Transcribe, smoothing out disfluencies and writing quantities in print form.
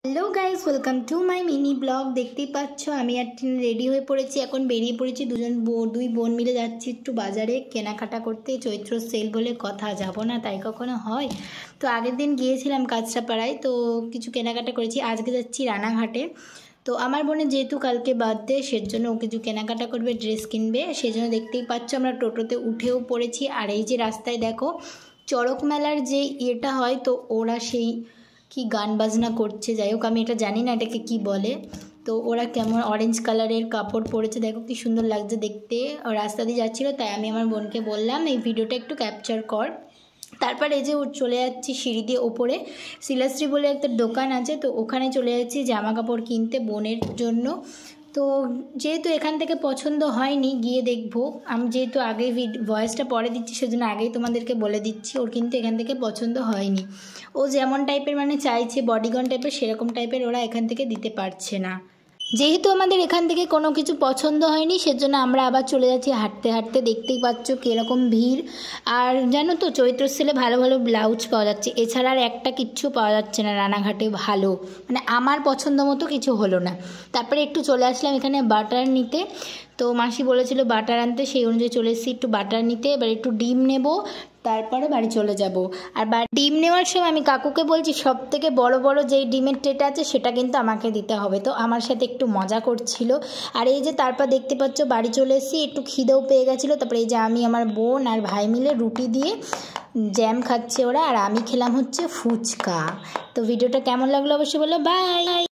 Hello guys, welcome to my mini blog. দেখতেই পাচ্ছ আমি আর টিন রেডি হয়ে পড়েছি, এখন বেরিয়ে পড়েছি। দুই বোন মিলে যাচ্ছি একটু বাজারে কেনাকাটা করতে। চৈত্র সেল বলে কথা, যাব না তাই কখনো হয়? তো আগের দিন গিয়েছিলাম কাঁচরাপাড়ায়, তো কিছু কেনাকাটা করেছি। আজকে যাচ্ছি রানাঘাটে। তো আমার বোনের যেহেতু কালকে বার্থডে, সেজন্য ও কিছু কেনাকাটা করবে, ড্রেস কিনবে, সেজন্য দেখতেই পাচ্ছ আমরা টোটোতে উঠেও পড়েছি। আর এই যে রাস্তায় দেখো চড়ক মেলার যে ইয়েটা হয়, তো ওরা সেই কি গান বাজনা করছে। যাই হোক, আমি এটা জানি না এটাকে কি বলে। তো ওরা কেমন অরেঞ্জ কালারের কাপড় পরেছে, দেখো কি সুন্দর লাগছে দেখতে। রাস্তা দিয়ে যাচ্ছিলো, তাই আমি আমার বোনকে বললাম এই ভিডিওটা একটু ক্যাপচার কর। তারপর এই যে চলে যাচ্ছি সিঁড়ি দিয়ে ওপরে, শিলাশ্রী বলে একটা দোকান আছে, তো ওখানে চলে যাচ্ছি জামা কাপড় কিনতে বোনের জন্য। তো যেহেতু এখান থেকে পছন্দ হয়নি, গিয়ে দেখবো। আমি যেহেতু আগে ভয়েসটা পরে দিচ্ছি, সেজন্য আগেই তোমাদেরকে বলে দিচ্ছি, ওর কিন্তু এখান থেকে পছন্দ হয়নি। ও যেমন টাইপের মানে চাইছে বডিগন টাইপের, সেরকম টাইপের ওরা এখান থেকে দিতে পারছে না। যেহেতু আমাদের এখান থেকে কোনো কিছু পছন্দ হয়নি, সেজন্য আমরা আবার চলে যাচ্ছি হাঁটতে হাঁটতে। দেখতেই পাচ্ছ কীরকম ভিড়। আর জানো তো, চৈত্র সেলে ভালো ভালো ব্লাউজ পাওয়া যাচ্ছে, এছাড়া আর একটা কিচ্ছু পাওয়া যাচ্ছে না রানাঘাটে ভালো, মানে আমার পছন্দ মতো কিছু হলো না। তারপরে একটু চলে আসলাম এখানে বাটার নিতে। তো মাসি বলেছিল বাটার আনতে, সেই অনুযায়ী চলে এসেছি একটু বাটার নিতে। এবার একটু ডিম নেব, তারপরে বাড়ি চলে যাব। আর ডিম নেওয়ার সময় আমি কাকুকে বলছি সব থেকে বড় বড় যেই ডিমের ট্রেটা আছে সেটা কিন্তু আমাকে দিতে হবে। তো আমার সাথে একটু মজা করছিল। আর এই যে তারপর দেখতে পাচ্ছ বাড়ি চলে এসেছি, একটু খিদেও পেয়ে গেছিলো। তারপরে এই যে আমি, আমার বোন আর ভাই মিলে রুটি দিয়ে জ্যাম খাচ্ছে ওরা, আর আমি খেলাম হচ্ছে ফুচকা। তো ভিডিওটা কেমন লাগলো অবশ্যই বলো। বাই।